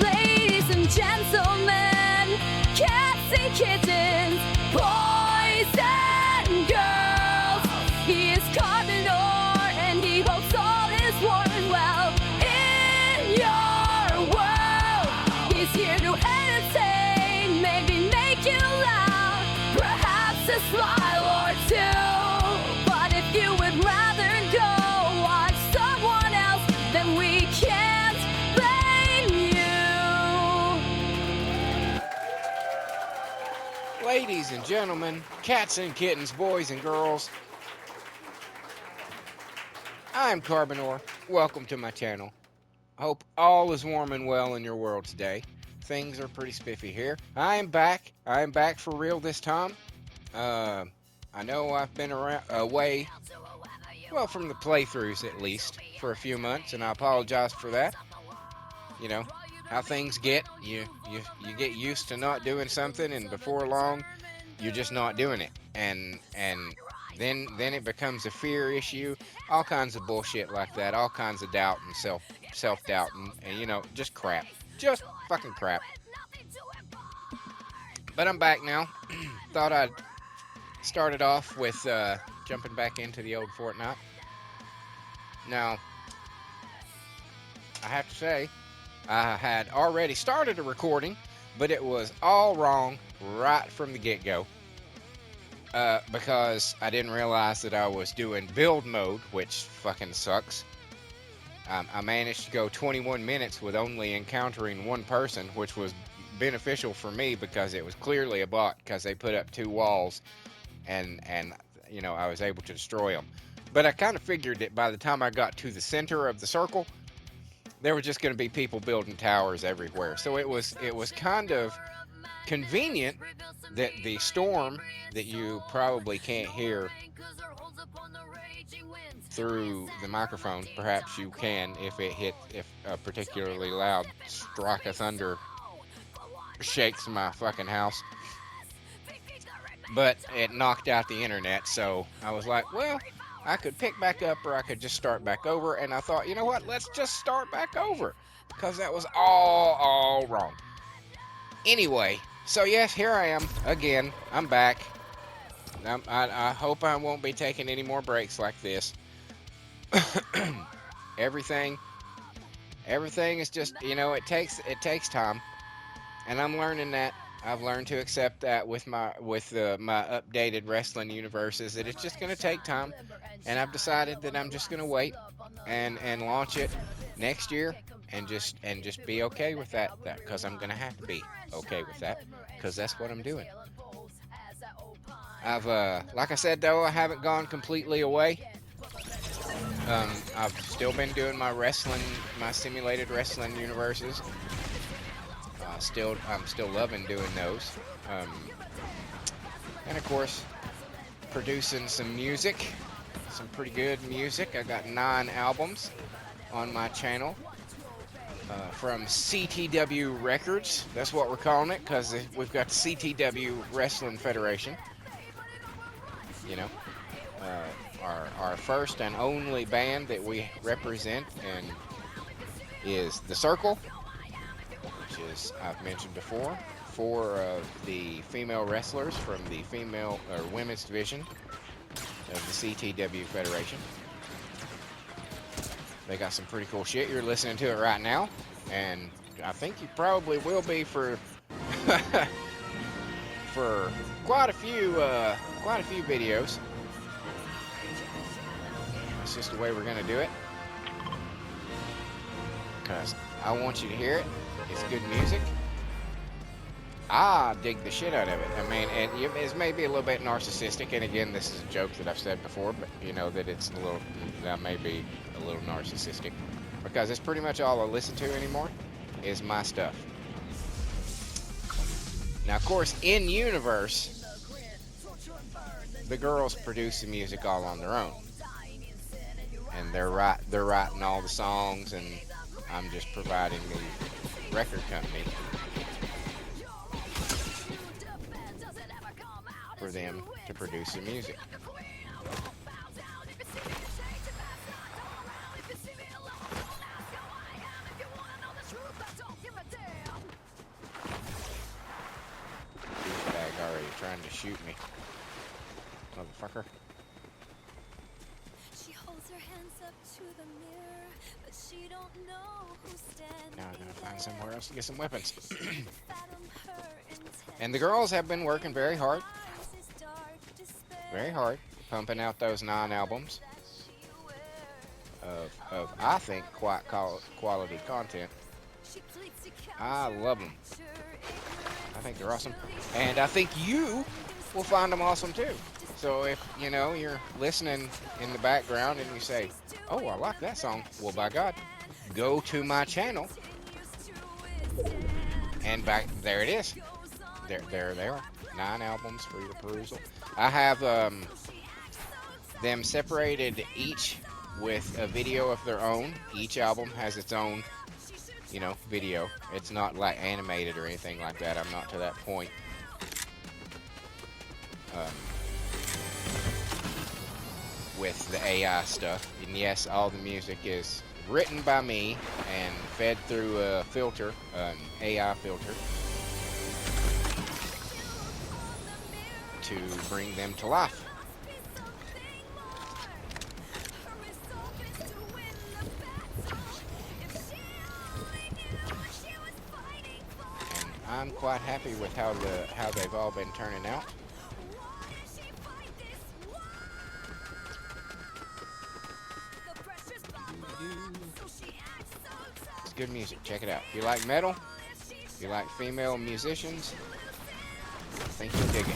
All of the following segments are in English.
Ladies and gentlemen, cats and kittens, boys and girls, he is Carpenter and he hopes all is warm and well in your world. He's here to entertain, maybe make you laugh, perhaps a smile or two. But if you would rather go watch someone else, then we can't blame you. Ladies and gentlemen, cats and kittens, boys and girls, I'm Carbonor. Welcome to my channel. Hope all is warm and well in your world today. Things are pretty spiffy here. I am back. I am back for real this time. I know I've been away, well, from the playthroughs at least, for a few months, and I apologize for that. You know how things get. You get used to not doing something, and before long, you're just not doing it, and then it becomes a fear issue, all kinds of bullshit like that, all kinds of doubt and self-doubt, and you know, just crap, just fucking crap. But I'm back now. Thought I'd start it off with jumping back into the old FORTNITE. Now, I have to say, I had already started a recording, but it was all wrong right from the get-go. Because I didn't realize that I was doing build mode, which fucking sucks. I managed to go 21 minutes with only encountering one person, which was beneficial for me because it was clearly a bot, because they put up 2 walls and you know, I was able to destroy them. But I kind of figured that by the time I got to the center of the circle, there were just going to be people building towers everywhere. So it was kind of convenient that the storm that you probably can't hear through the microphone, perhaps you can if a particularly loud strike of thunder shakes my fucking house, but it knocked out the internet. So I was like, well, I could pick back up or I could just start back over, and I thought, you know what, let's just start back over, because that was all wrong. Anyway, so yes, here I am again. I'm back. I hope I won't be taking any more breaks like this. Everything is just, you know, it takes time, and I'm learning that. I've learned to accept that with my updated wrestling universes, that it's just going to take time, and I've decided that I'm just going to wait and launch it next year, and just be okay with that, because I'm going to have to be okay with that, because that's what I'm doing. I've like I said though, I haven't gone completely away. I've still been doing my simulated wrestling universes. I'm still loving doing those. And of course, producing some music, some pretty good music. I got 9 albums on my channel from CTW Records. That's what we're calling it, because we've got the CTW Wrestling Federation. You know, our first and only band that we represent and is The Circle, which is, I've mentioned before, 4 of the female wrestlers from the female or women's division of the CTW Federation. They got some pretty cool shit. You're listening to it right now, and I think you probably will be for for quite a few videos. That's just the way we're gonna do it, because I want you to hear it. It's good music. I dig the shit out of it. I mean, and it's maybe a little bit narcissistic, and again, this is a joke that I've said before, but you know that that may be a little narcissistic, because it's pretty much all I listen to anymore is my stuff. Now, of course, in universe, the girls produce the music all on their own, and they're writing all the songs, and I'm just providing the record company for them to produce the music. trying to shoot me. Motherfucker. She holds her hands up to the mirror, but she don't know who's standing. Now I'm gonna find somewhere else to get some weapons. Fathom her intent. And the girls have been working very hard. Very hard. Pumping out those 9 albums of I think, quite quality content. I love them. I think they're awesome. And I think you will find them awesome too. So if, you know, you're listening in the background and you say, oh, I like that song. Well, by God, go to my channel. And back there it is. There they are. 9 albums for your perusal. I have them separated each with a video of their own. Each album has its own, you know, video. It's not like animated or anything like that. I'm not to that point. With the AI stuff. And yes, all the music is written by me and fed through a filter, an AI filter, to bring them to life. And I'm quite happy with how they've all been turning out. It's good music. Check it out. If you like metal, if you like female musicians, I think you'll dig it.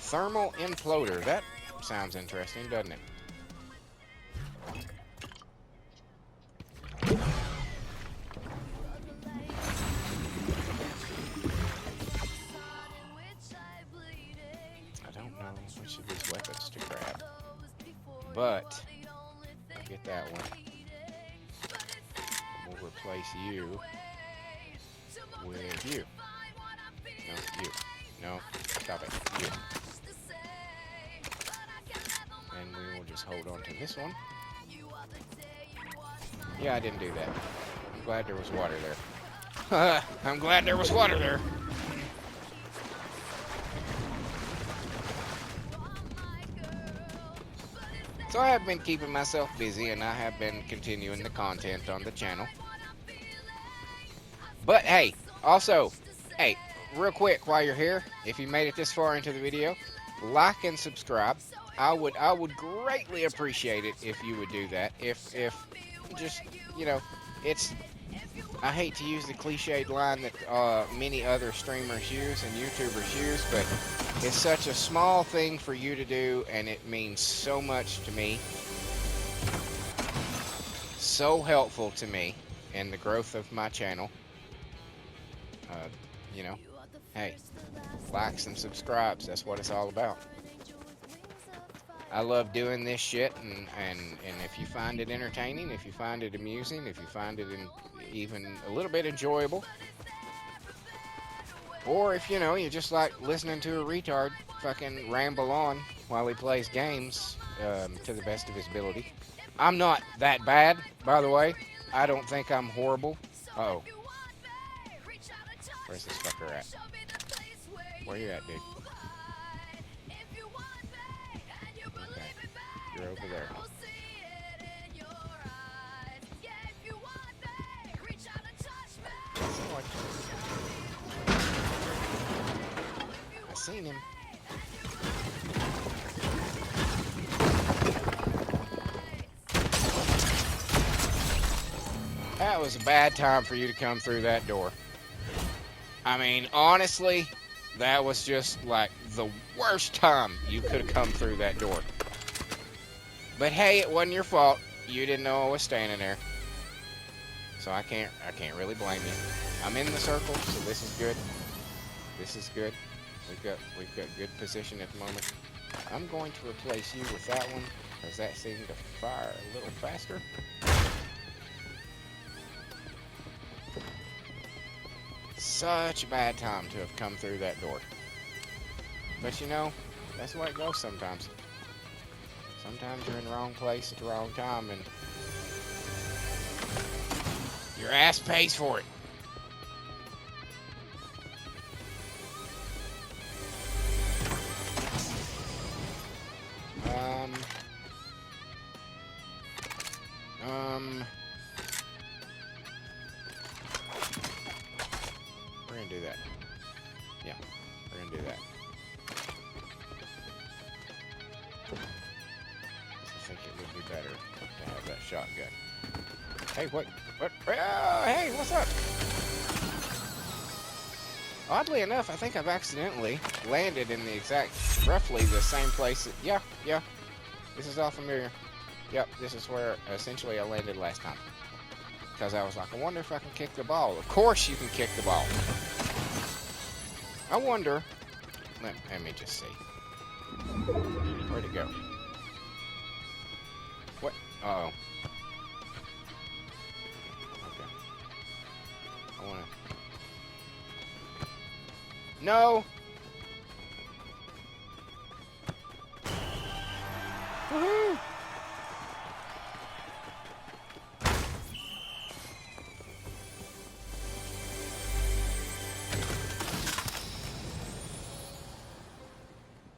Thermal imploder. That sounds interesting, doesn't it? I don't know which of these weapons to grab, but I'll get that one. We'll replace you with you. No, you. No, stop it. You. And we will just hold on to this one. Yeah, I didn't do that. I'm glad there was water there. I'm glad there was water there. So I have been keeping myself busy, and I have been continuing the content on the channel. But hey, also, hey, real quick while you're here, if you made it this far into the video, like and subscribe. I would greatly appreciate it if you would do that. If just, you know, I hate to use the cliched line that many other streamers use and YouTubers use, but it's such a small thing for you to do, and it means so much to me. So helpful to me in the growth of my channel. You know, hey, likes and subscribes, that's what it's all about. I love doing this shit, and if you find it entertaining, if you find it amusing, if you find it even a little bit enjoyable, or if, you know, you just like listening to a retard fucking ramble on while he plays games to the best of his ability. I'm not that bad, by the way. I don't think I'm horrible. Uh-oh. Where's this fucker at? Where you at, dude? Okay. You're over there. I seen him. That was a bad time for you to come through that door. I mean, honestly, that was just like the worst time you could have come through that door. But hey, it wasn't your fault. You didn't know I was standing there. So I can't really blame you. I'm in the circle, so this is good. This is good. We've got good position at the moment. I'm going to replace you with that one, because that seemed to fire a little faster. Such a bad time to have come through that door. But you know, That's the way it goes sometimes. Sometimes you're in the wrong place at the wrong time, and your ass pays for it. We're gonna do that. Yeah, we're gonna do that. I think it would be better to have that shotgun. Hey, what? Hey, what's up? Oddly enough, I think I've accidentally landed in the roughly the same place. Yeah. This is all familiar. Yep, this is where essentially I landed last time. Because I was like, I wonder if I can kick the ball. Of course you can kick the ball. I wonder. Let me just see. Where'd it go? What? Uh-oh. Okay. I wanna... No! Woohoo!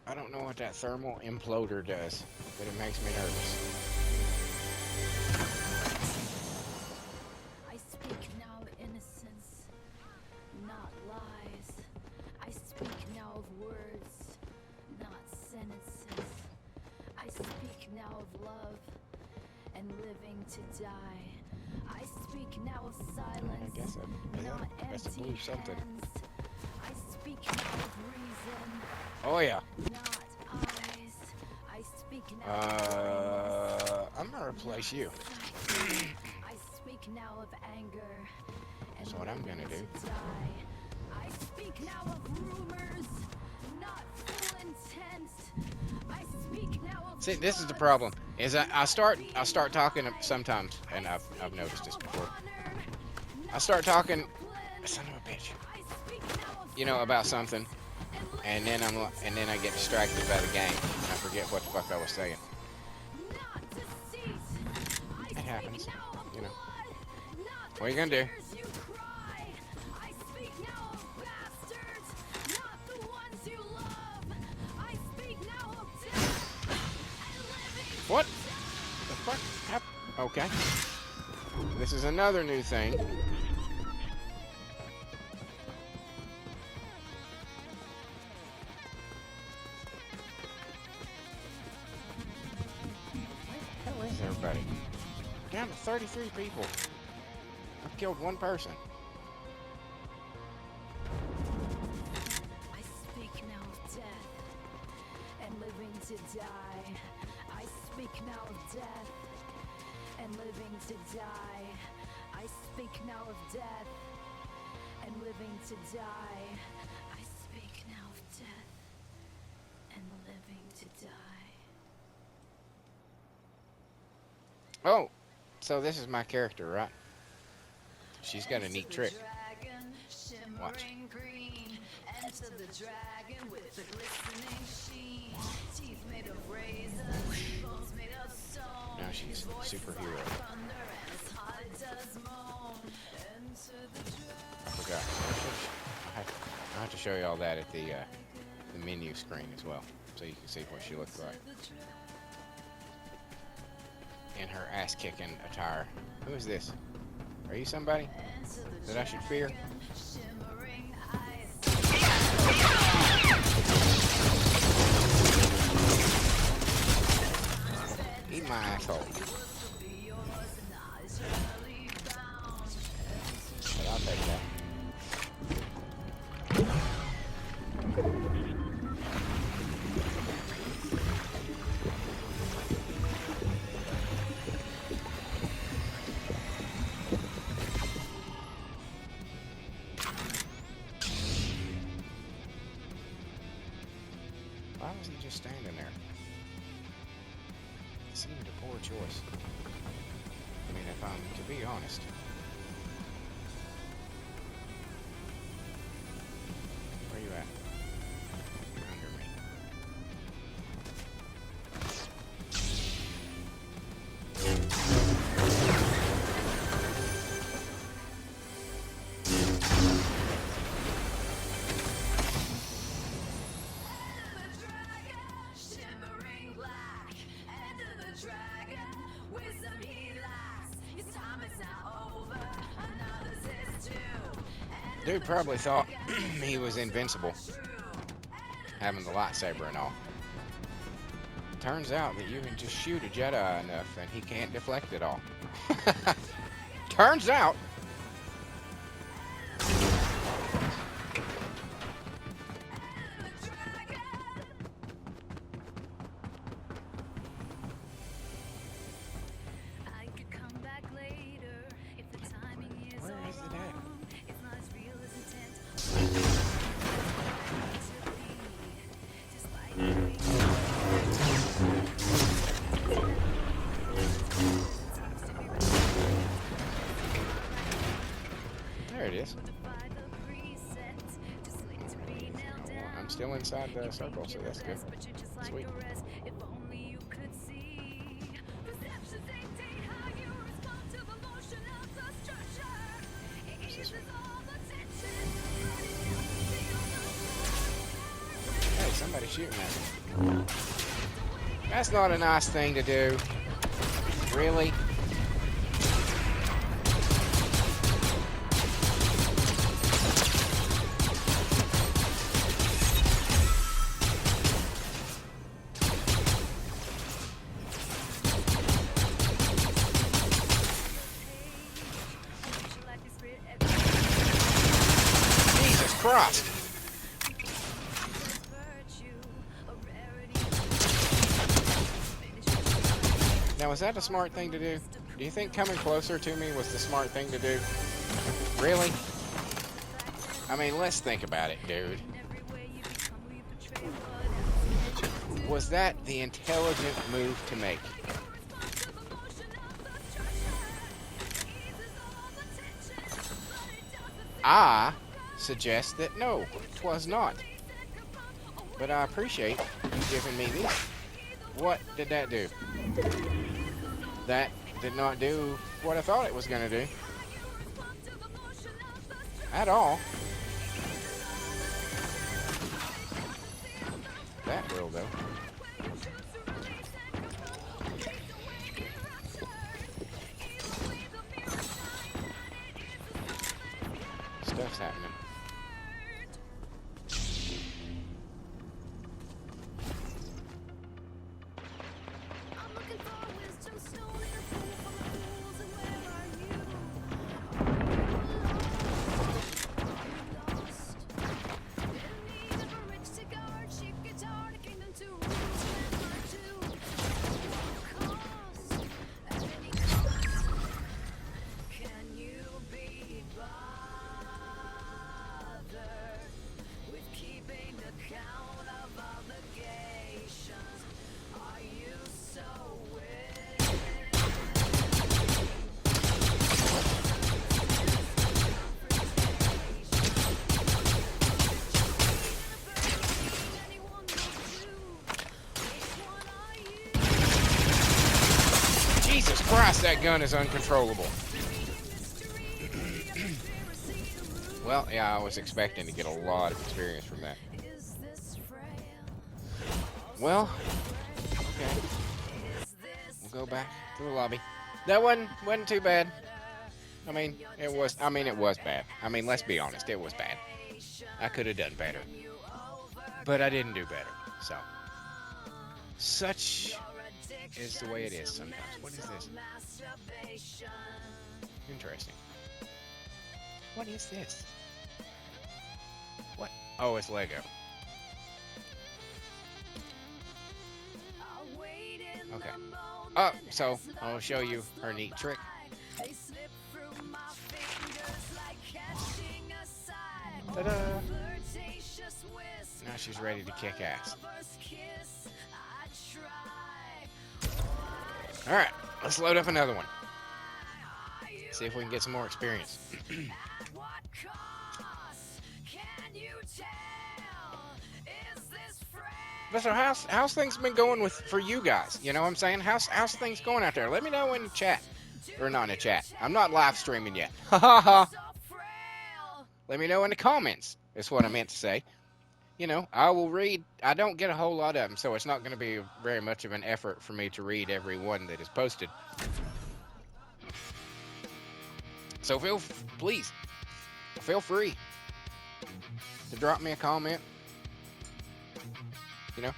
I don't know what that thermal imploder does, but it makes me nervous. I speak now of innocence, not lies. I speak now of words, not sentences. I speak now of love and living to die. I speak now of silence, I guess not that's a empty blue something. hands. I speak now of reason, Oh yeah. not eyes. I speak now of I'm gonna replace you. sight. I speak now of anger. And That's what I'm gonna living do. to die. I speak now of rumors, not full intent. I speak now of See, this is the trust, problem. Is I start talking sometimes, and I've noticed this before. I start talking, son of a bitch, you know, about something, and then I get distracted by the game, and I forget what the fuck I was saying. It happens, you know. What are you gonna do? What the fuck? Okay. This is another new thing. Where is everybody? Down to 33 people. I've killed one person. I speak now of death and living to die. I speak now of death and living to die. I speak now of death and living to die. I speak now of death and living to die. Oh, so this is my character, right? She's got a neat trick. Watch. Enter the dragon with the glistening sheen. Teeth made of razors, bones made of stone. Now she's a superhero. Thunder and his heart it does moan. Enter the I forgot. I'll have to show you all that at the menu screen as well, so you can see what she looks like in her ass-kicking attire. Who is this? Are you somebody that I should fear? shimmering eyes. Eat my asshole. But I'll take that. Why was he just standing there? It seemed a poor choice. I mean, if I'm to be honest. Where you at? You're under me. Dude probably thought he was invincible, having the lightsaber and all. Turns out that you can just shoot a Jedi enough and he can't deflect it all. Turns out. Where is it at? There it is. I'm still inside the circle, so that's good. Sweet. What's this one? Hey, somebody's shooting at me. That's not a nice thing to do. Really? Jesus Christ! Now, was that a smart thing to do? Do you think coming closer to me was the smart thing to do? Really? I mean, let's think about it, dude. Was that the intelligent move to make? I suggest that no, 'twas not. But I appreciate you giving me this. What did that do? That did not do what I thought it was going to do. At all. That will, though. Stuff's happening. Jesus Christ, that gun is uncontrollable. Well, yeah, I was expecting to get a lot of experience from that. Well, okay. We'll go back to the lobby. That wasn't too bad. I mean, it was bad. I mean, let's be honest, it was bad. I could have done better. But I didn't do better. So, such is the way it is sometimes. What is this? Interesting. What is this? What? Oh, it's Lego. Okay. Oh, so I'll show you her neat trick. Ta-da! Now she's ready to kick ass. Alright, let's load up another one. See if we can get some more experience. But so how's things been going for you guys? You know what I'm saying? How's things going out there? Let me know in the chat. Or not in the chat. I'm not live streaming yet. Ha ha ha. Let me know in the comments. That's what I meant to say. You know, I will read. I don't get a whole lot of them, so it's not going to be very much of an effort for me to read every one that is posted. So please, feel free to drop me a comment. You know,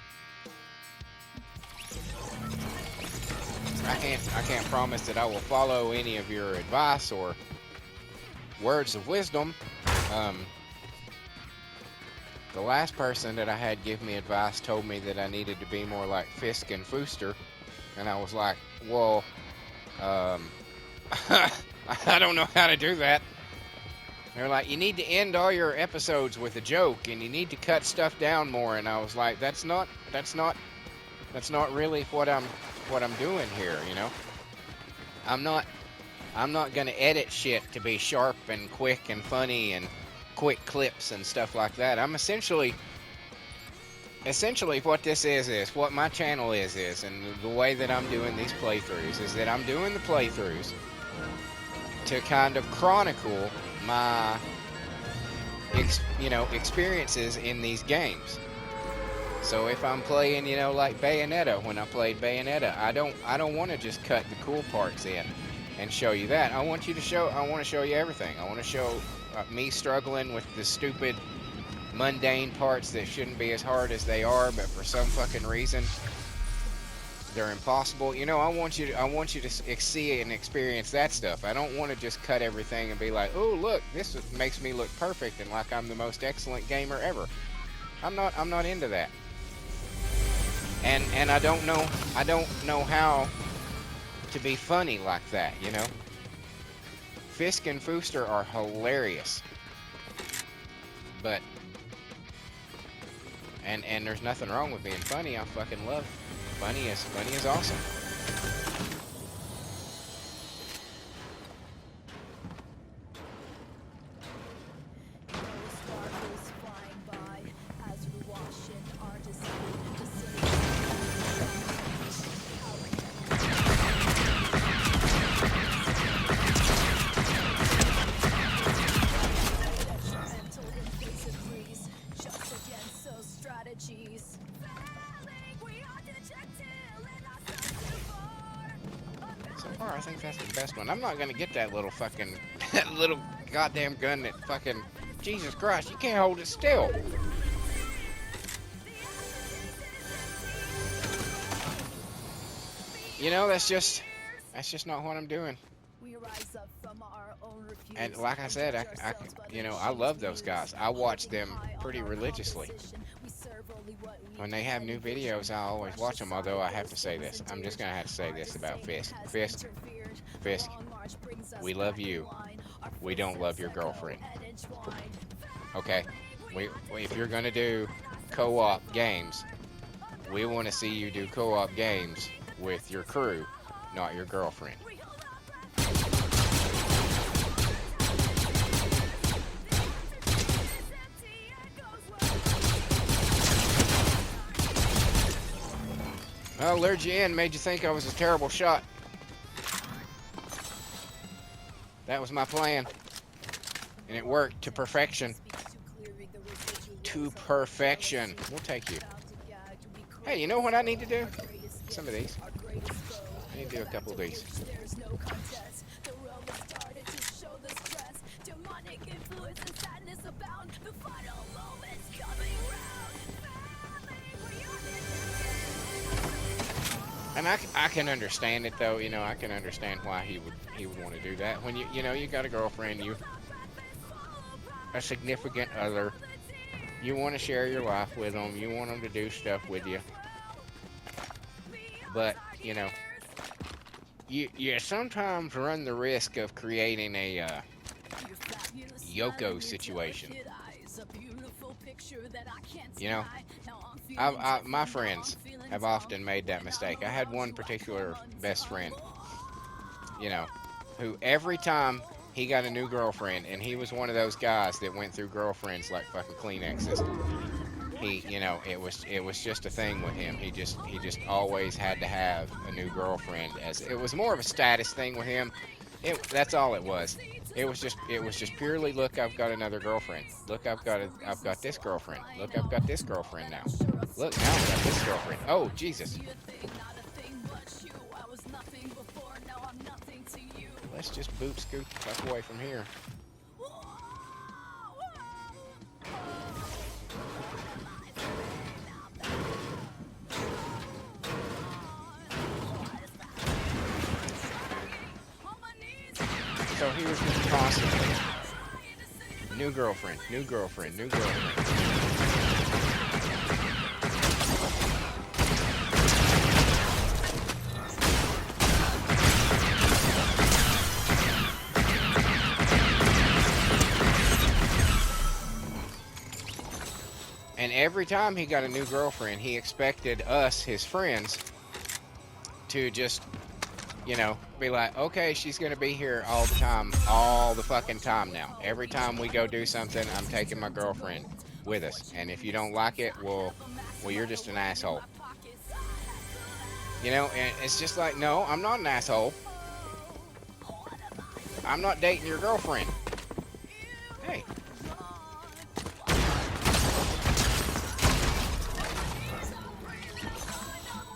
I can't promise that I will follow any of your advice or words of wisdom. The last person that I had give me advice told me that I needed to be more like Fisk and Fooster, and I was like, well, I don't know how to do that. They're like, you need to end all your episodes with a joke, and you need to cut stuff down more. And I was like, that's not really what I'm doing here. You know, I'm not gonna edit shit to be sharp and quick and funny and quick clips and stuff like that. I'm essentially what this is what my channel is, and the way that I'm doing these playthroughs is that I'm doing the playthroughs to kind of chronicle my experiences in these games. So if I'm playing, like Bayonetta, when I played Bayonetta, I don't want to just cut the cool parts in and show you that. I want to show you everything. I want to show me struggling with the stupid mundane parts that shouldn't be as hard as they are, but for some fucking reason they're impossible. I want you to see and experience that stuff. I don't want to just cut everything and be like, oh look, this makes me look perfect and like I'm the most excellent gamer ever. I'm not into that. And I don't know how to be funny like that, Fisk and Fooster are hilarious. But and there's nothing wrong with being funny. I fucking love funny is awesome. I think that's the best one. I'm not gonna get that little fucking that little goddamn gun that fucking Jesus Christ, you can't hold it still. That's just not what I'm doing. And like I said, I love those guys. I watch them pretty religiously. When they have new videos, I always watch them, although I have to say this. I'm just going to have to say this about Fisk. Fisk, we love you. We don't love your girlfriend. Okay? If you're going to do co-op games, we want to see you do co-op games with your crew, not your girlfriend. Well, lured you in, made you think I was a terrible shot. That was my plan. And it worked to perfection. To perfection. We'll take you. Hey, you know what I need to do? Some of these. I need to do a couple of these. And I can understand it though, I can understand why he would want to do that. When you got a girlfriend, a significant other, you want to share your life with them, you want them to do stuff with you. But, you sometimes run the risk of creating a Yoko situation. My friends have often made that mistake. I had one particular best friend, who every time he got a new girlfriend, and he was one of those guys that went through girlfriends like fucking Kleenexes. It was just a thing with him. He just always had to have a new girlfriend. As it was more of a status thing with him. That's all it was. It was just purely, look, I've got another girlfriend. Look, I've got this girlfriend. Look, I've got this girlfriend now. Look, now I've got this girlfriend. Oh, Jesus. Let's just boot scoot the fuck away from here. So he was just constantly new girlfriend, new girlfriend, new girlfriend. And every time he got a new girlfriend, he expected us, his friends, to just, you know, be like, okay, she's going to be here all the time, all the fucking time now. Every time we go do something, I'm taking my girlfriend with us. And if you don't like it, well, you're just an asshole. You know, and it's just like, no, I'm not an asshole. I'm not dating your girlfriend. Hey.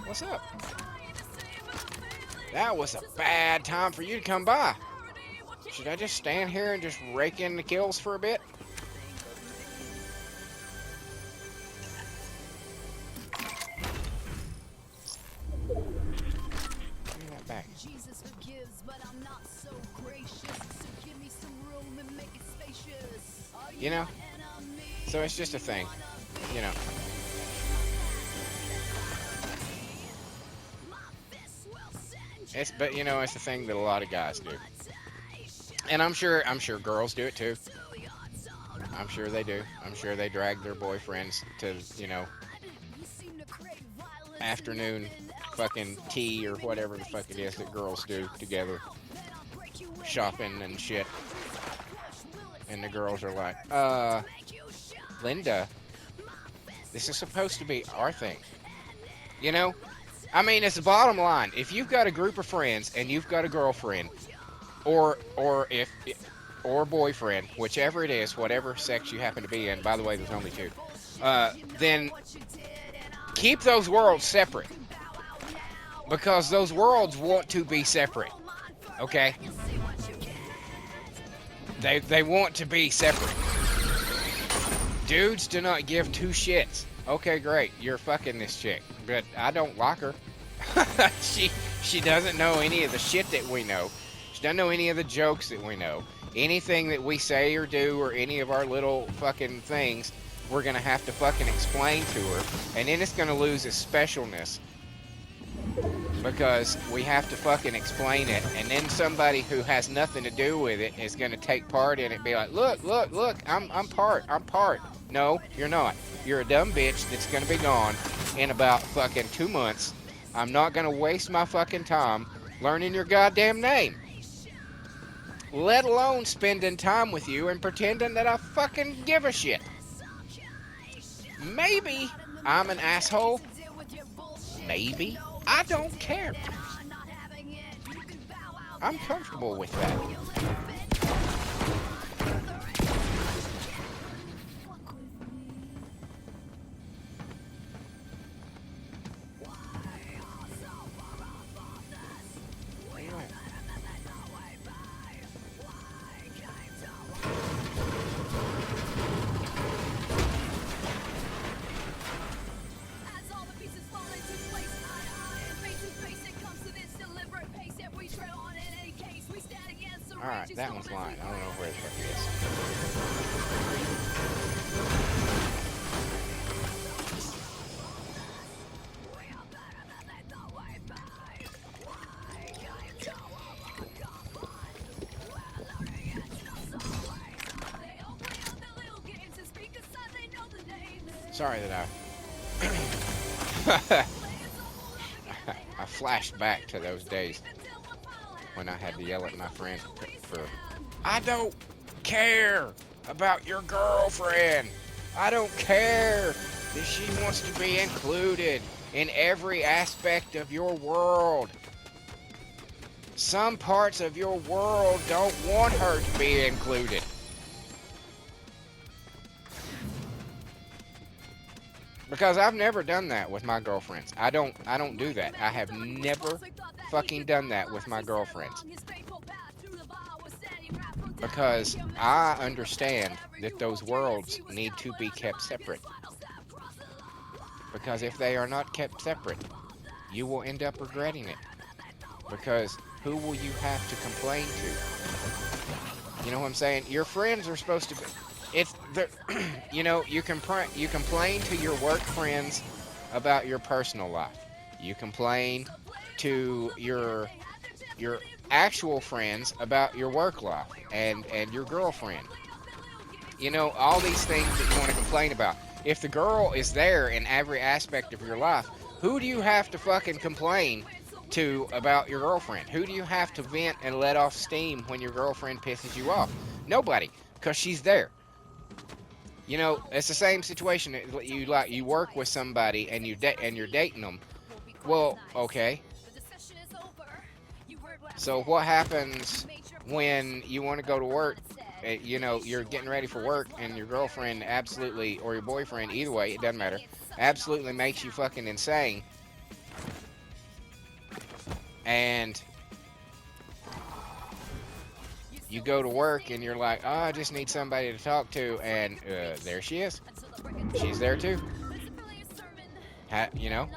What's up? That was a bad time for you to come by. Should I just stand here and just rake in the kills for a bit? Give me that back. Jesus forgives, but I'm not so gracious. So give me some room and make it spacious. You know? So it's just a thing. You know. But you know, it's the thing that a lot of guys do. And I'm sure girls do it too. I'm sure they do. I'm sure they drag their boyfriends to, you know, afternoon fucking tea or whatever the fuck it is that girls do together. Shopping and shit. And the girls are like, Linda, this is supposed to be our thing. You know? I mean, it's the bottom line. If you've got a group of friends and you've got a girlfriend, or boyfriend, whichever it is, whatever sex you happen to be in. By the way, there's only two. Then keep those worlds separate, because those worlds want to be separate. Okay? They want to be separate. Dudes do not give two shits. Okay, great. You're fucking this chick, but I don't like her. She doesn't know any of the shit that we know. She doesn't know any of the jokes that we know. Anything that we say or do, or any of our little fucking things, we're gonna have to fucking explain to her, and then it's gonna lose its specialness because we have to fucking explain it, and then somebody who has nothing to do with it is gonna take part in it and be like, look, I'm part. No, you're not. You're a dumb bitch that's gonna be gone in about fucking 2 months. I'm not gonna waste my fucking time learning your goddamn name, let alone spending time with you and pretending that I fucking give a shit. Maybe I'm an asshole. Maybe. I don't care. I'm comfortable with that. Alright, that one's lying. I don't know where the fuck it is. Sorry that I flashed back to those days when I had to yell at my friend for I don't care about your girlfriend. I don't care that she wants to be included in every aspect of your world. Some parts of your world don't want her to be included. Because I've never done that with my girlfriends. I don't do that. I have never fucking done that with my girlfriends. Because I understand that those worlds need to be kept separate. Because if they are not kept separate, you will end up regretting it. Because who will you have to complain to You know what I'm saying? Your friends are supposed to be. It's the, you know, you complain to your work friends about your personal life. You complain to your actual friends about your work life and your girlfriend. You know, all these things that you want to complain about. If the girl is there in every aspect of your life, who do you have to fucking complain to about your girlfriend? Who do you have to vent and let off steam when your girlfriend pisses you off? Nobody, because she's there. You know, it's the same situation. You work with somebody and you're dating them. Well, okay. So what happens when you want to go to work? You know, you're getting ready for work, and your girlfriend absolutely, or your boyfriend, either way, it doesn't matter, absolutely makes you fucking insane. And you go to work, and you're like, oh, I just need somebody to talk to, and there she is. She's there too. You know.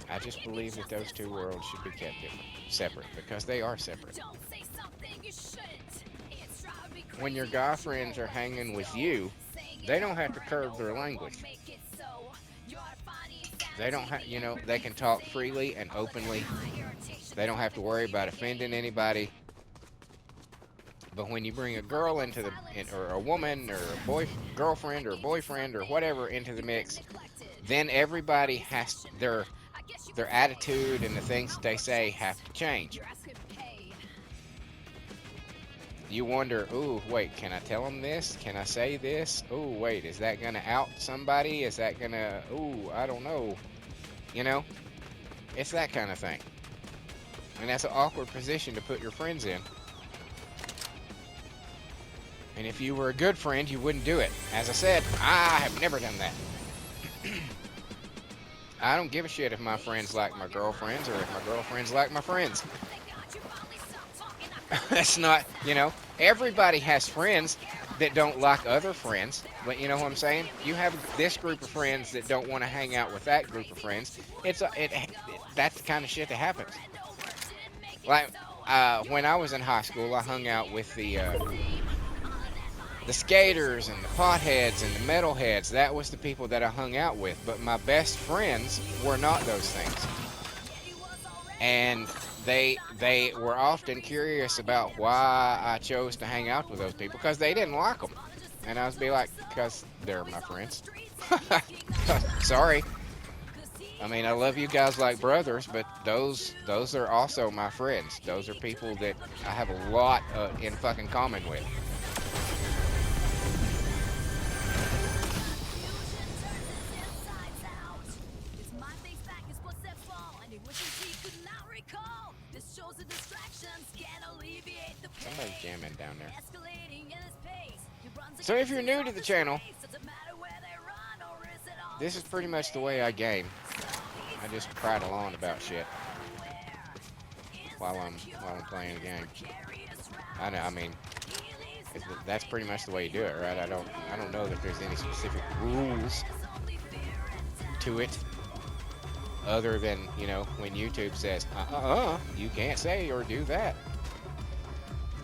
I just believe that those two worlds should be kept different, separate, because they are separate. When your guy friends are hanging with you, they don't have to curb their language. They don't have, you know, they can talk freely and openly. They don't have to worry about offending anybody. But when you bring a girl into or a woman, or a girlfriend, or a boyfriend, or whatever into the mix, then everybody has their attitude and the things that they say have to change. You wonder, ooh, wait, can I tell them this? Can I say this? Ooh, wait, is that gonna out somebody? Is that gonna, ooh, I don't know. You know, it's that kind of thing. And that's an awkward position to put your friends in. And if you were a good friend, you wouldn't do it. As I said, I have never done that. I don't give a shit if my friends like my girlfriends or if my girlfriends like my friends. That's not, you know, everybody has friends that don't like other friends. But you know what I'm saying? You have this group of friends that don't want to hang out with that group of friends. That's the kind of shit that happens. Like when I was in high school, I hung out with the skaters and the potheads and the metalheads. That was the people that I hung out with. But my best friends were not those things. And they were often curious about why I chose to hang out with those people, because they didn't like them. And I was be like, because they're my friends. Sorry. I mean, I love you guys like brothers, but those are also my friends. Those are people that I have a lot in fucking common with. Somebody's jamming down there. So if you're new to the channel, this is pretty much the way I game. I just prattle on about shit while I'm playing the game. I know. I mean, that's pretty much the way you do it, right? I don't know that there's any specific rules to it, other than, you know, when YouTube says, you can't say or do that.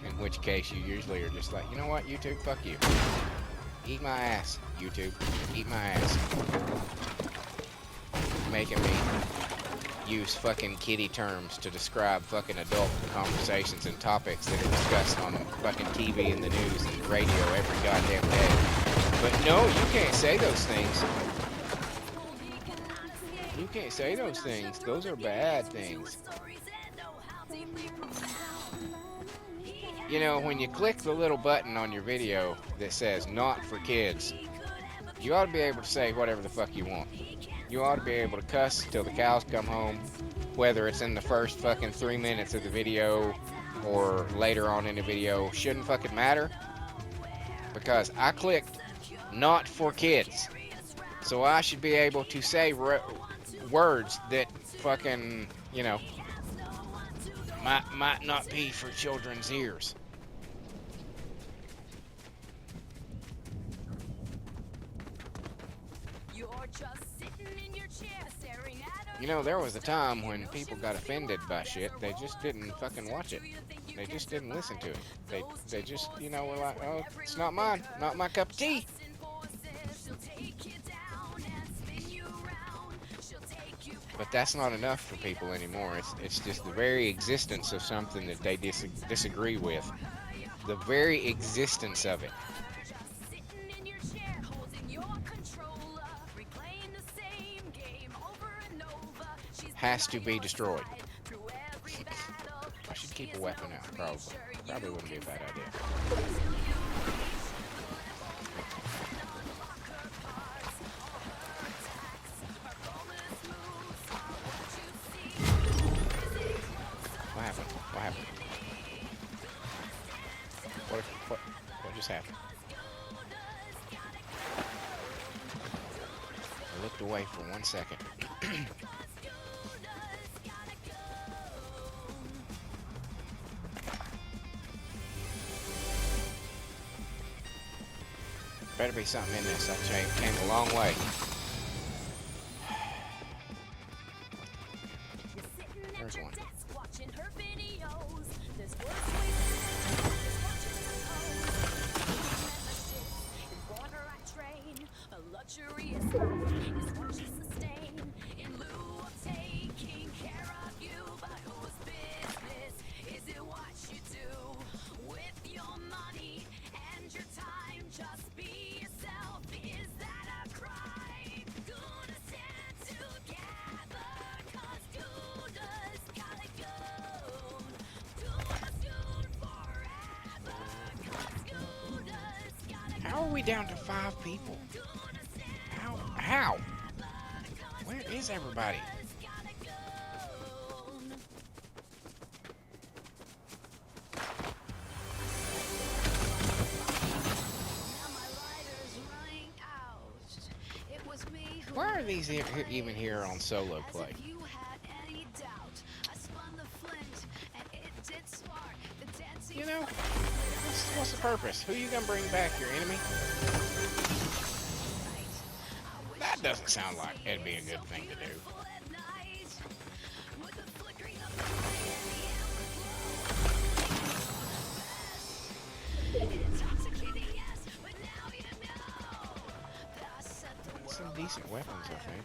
In which case you usually are just like, you know what, YouTube, fuck you. Eat my ass, YouTube. Eat my ass. Making me use fucking kiddie terms to describe fucking adult conversations and topics that are discussed on fucking TV and the news and the radio every goddamn day. But no, you can't say those things. You can't say those things. Those are bad things. You know, when you click the little button on your video that says not for kids, you ought to be able to say whatever the fuck you want. You ought to be able to cuss till the cows come home, whether it's in the first fucking 3 minutes of the video or later on in the video. Shouldn't fucking matter, because I clicked not for kids. So I should be able to say words that fucking, you know, might not be for children's ears. You know, there was a time when people got offended by shit. They just didn't fucking watch it. They just didn't listen to it. They just, you know, were like, oh, it's not mine, not my cup of tea. But that's not enough for people anymore. It's just the very existence of something that they disagree with. The very existence of it has to be destroyed. I should keep a weapon out, probably. Probably wouldn't be a bad idea. What happened? What happened? What just happened? I looked away for 1 second. Better be something in this. I came a long way. There's one. How are we down to 5 people? How? Where is everybody? Why are these even here on solo play? You know, what's the purpose? Who you gonna bring back? Your enemy? That doesn't sound like it'd be a good thing to do. Some decent weapons, I think.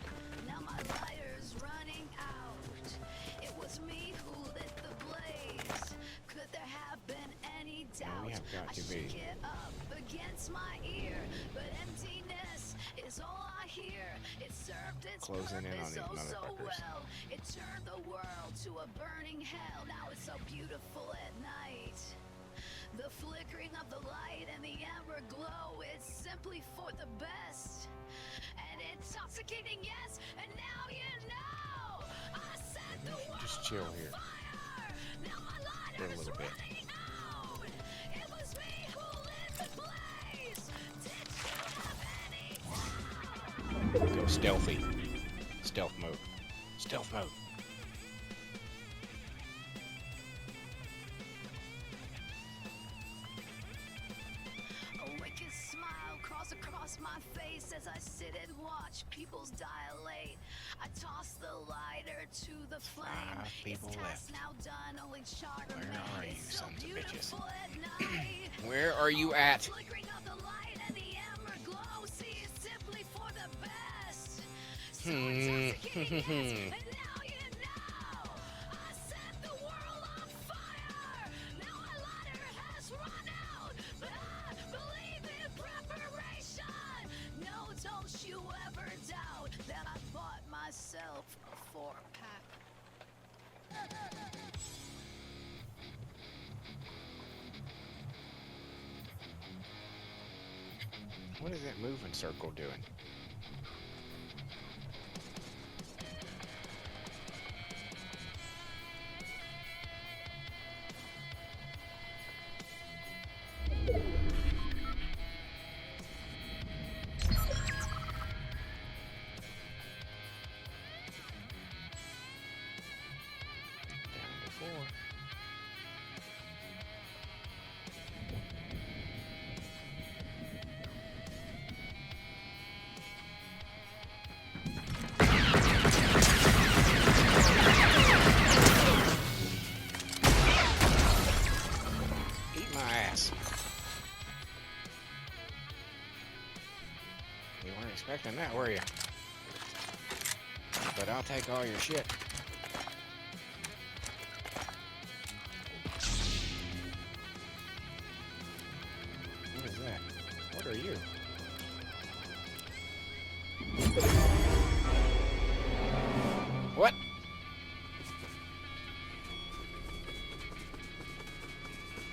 No, we have got to be. Closing in on these motherfuckers. It turned the world to a burning hell. Now it's so beautiful at night. The flickering of the light and the amber glow, it's simply for the best. And intoxicating, yes, and now you know. I set the world just chill here. on fire. Now my light For a is little bit. running out. It was me who lit the blaze. Did you have any doubt? Go stealthy. Stealth mode. Stealth mode. A wicked smile crawls across my face as I sit and watch peoples dilate. I toss the lighter to the flame. 5 people It's left. now done, only charter Where are you, is so sons of bitches? beautiful at night. Where are you at? Flickering of the light and the amber glow, see it's simply for the best. So intoxicating, yes, and now you know. I set the world on fire. Now my lighter has run out, but I believe in preparation. No, don't you ever doubt that I bought myself a 4-pack. What is that moving circle doing? Down to 4. expecting that, were you? But I'll take all your shit. What is that? What are you? What?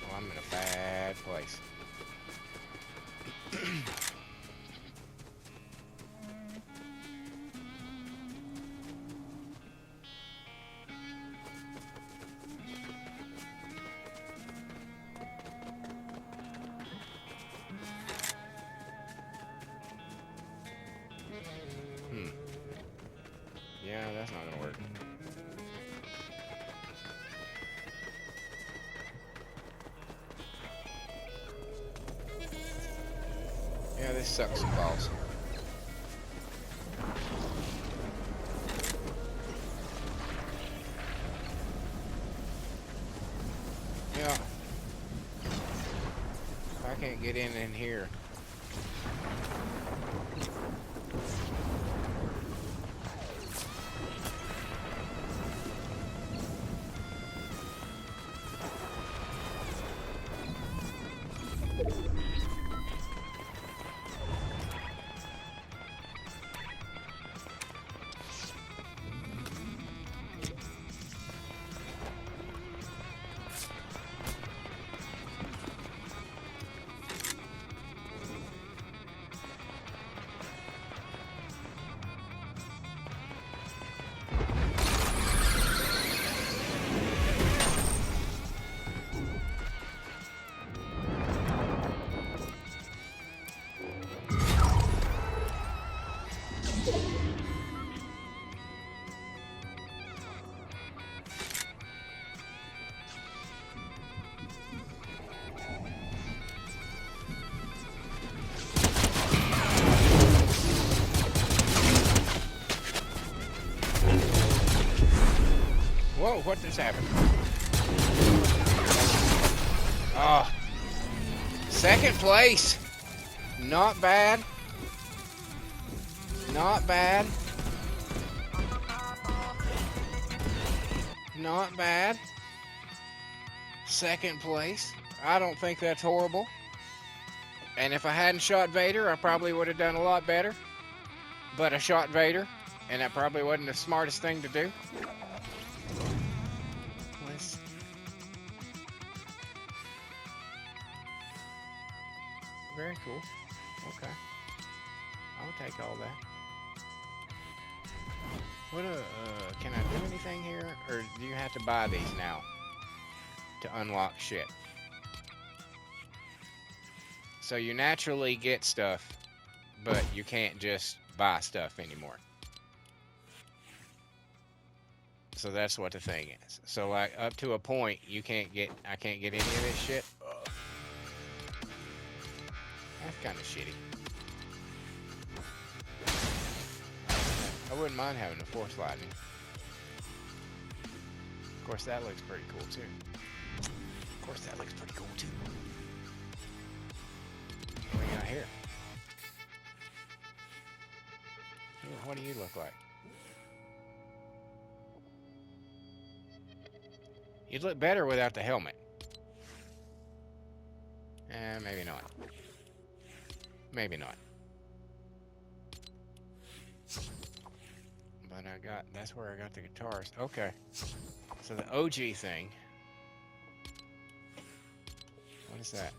Oh, I'm in a bad place. Yeah, that's not gonna work. Yeah, this sucks some balls. Yeah. I can't get in here. Whoa, what just happened? Oh. Second place. Not bad. Not bad. Not bad. Second place. I don't think that's horrible. And if I hadn't shot Vader, I probably would have done a lot better. But I shot Vader, and that probably wasn't the smartest thing to do. Let's... Very cool. Okay. I'll take all that. What can I do anything here? Or do you have to buy these now to unlock shit? So you naturally get stuff, but you can't just buy stuff anymore. So that's what the thing is. So like up to a point, I can't get any of this shit. Ugh. That's kind of shitty. I wouldn't mind having a force lightning. Of course, that looks pretty cool too. What do we got here? What do you look like? You'd look better without the helmet. Maybe not. Maybe not. But that's where I got the guitars. Okay. So the OG thing. What is that?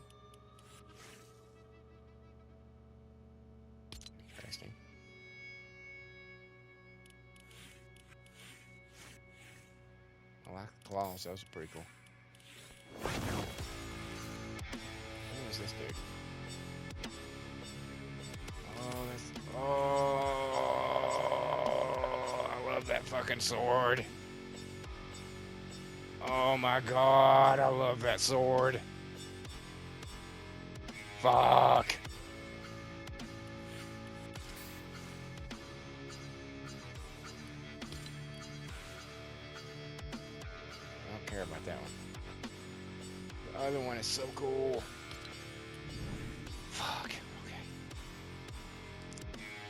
Interesting. I like the claws. Those are pretty cool. Who is this dude? I love that fucking sword. Oh my god, I love that sword. Fuck. I don't care about that one. The other one is so cool. Fuck. Okay.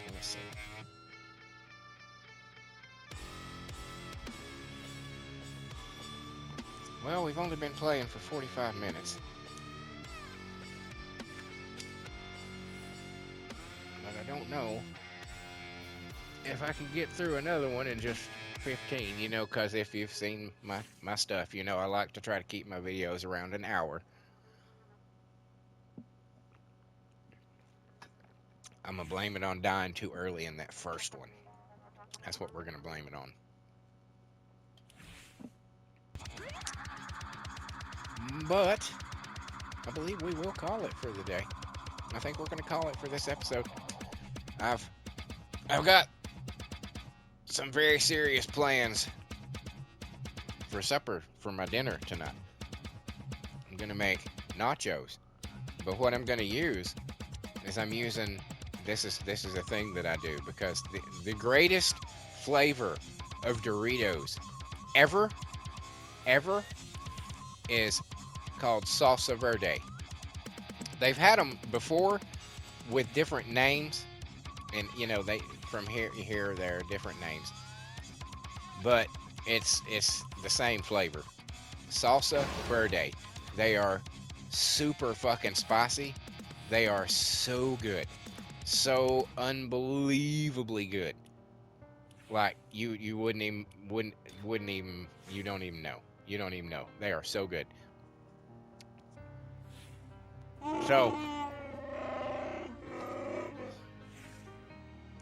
Let me see. Well, we've only been playing for 45 minutes. But I don't know if I can get through another one in just 15, because if you've seen my stuff, I like to try to keep my videos around an hour. I'm going to blame it on dying too early in that first one. That's what we're going to blame it on. But I believe we will call it for the day. I think we're going to call it for this episode. I've got some very serious plans for supper for my dinner tonight. I'm going to make nachos. But what I'm going to use is I'm using this is a thing that I do because the greatest flavor of Doritos ever is called salsa verde. They've had them before with different names, and they from here there are different names, but it's the same flavor, salsa verde. They are super fucking spicy. They are so good, so unbelievably good. Like you wouldn't even you don't even know. They are so good. So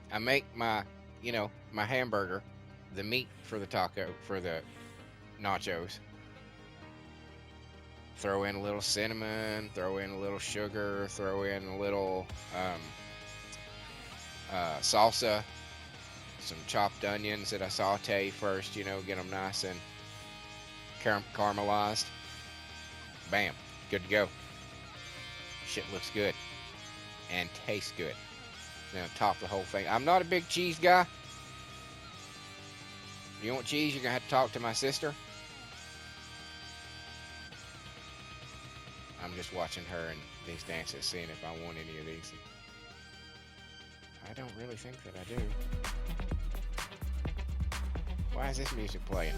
I make my my hamburger, the meat for the nachos. Throw in a little cinnamon, throw in a little sugar, throw in a little salsa, some chopped onions that I saute first, get them nice and caramelized. Bam, good to go. Shit looks good and tastes good. Now top the whole thing. I'm not a big cheese guy. If you want cheese, you're gonna have to talk to my sister. I'm just watching her and these dances, seeing if I want any of these. I don't really think that I do. Why is this music playing?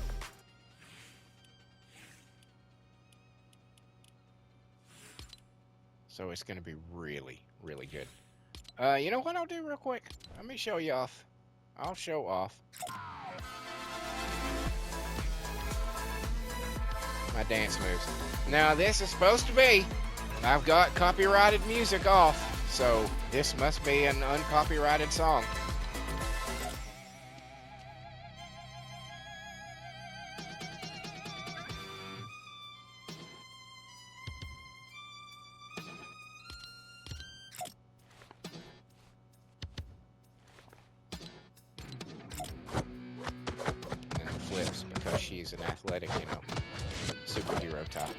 So it's gonna be really, really good. You know what I'll do real quick? Let me show you off. I'll show off my dance moves. Now this is supposed to be, I've got copyrighted music off, so this must be an uncopyrighted song. And it flips because she's an athletic, superhero type.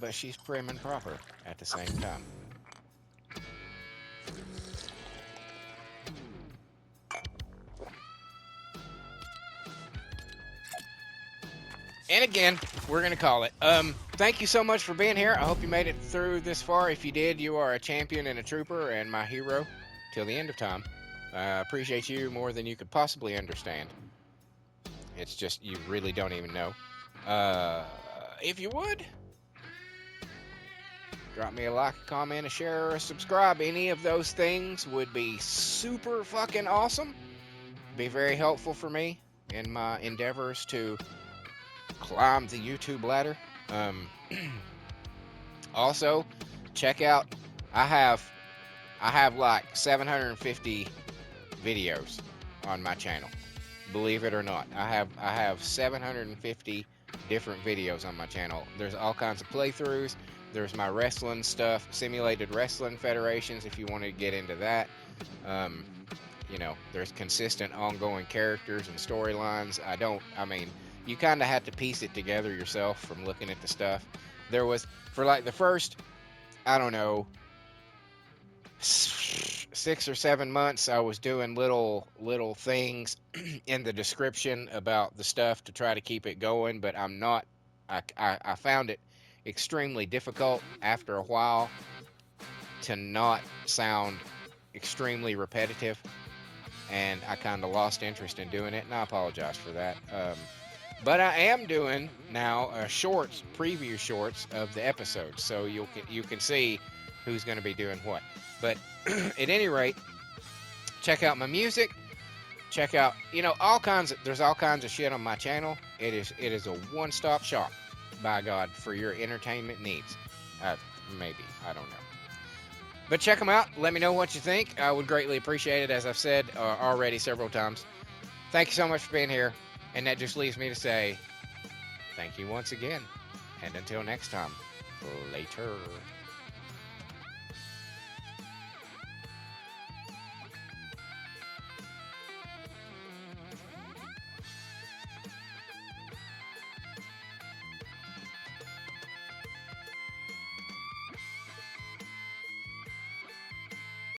But she's prim and proper at the same time. And again, we're going to call it. Thank you so much for being here. I hope you made it through this far. If you did, you are a champion and a trooper and my hero till the end of time. I appreciate you more than you could possibly understand. It's just, you really don't even know. If you would, drop me a like, a comment, a share, or a subscribe. Any of those things would be super fucking awesome. Be very helpful for me in my endeavors to climb the YouTube ladder. Also, check out, I have like 750 videos on my channel. Believe it or not, I have 750 different videos on my channel. There's all kinds of playthroughs. There's my wrestling stuff, simulated wrestling federations if you want to get into that. There's consistent ongoing characters and storylines. You kind of have to piece it together yourself from looking at the stuff. There was, for like the first, I don't know, 6 or 7 months, I was doing little things in the description about the stuff to try to keep it going, but I found it extremely difficult after a while to not sound extremely repetitive. and I kind of lost interest in doing it, and I apologize for that. But I am doing now shorts, preview shorts of the episodes, so you can see who's going to be doing what. But at any rate, check out my music. Check out, there's all kinds of shit on my channel. It is a one-stop shop, by God, for your entertainment needs. Maybe, I don't know. But check them out. Let me know what you think. I would greatly appreciate it, as I've said already several times. Thank you so much for being here. And that just leaves me to say thank you once again. And until next time, later.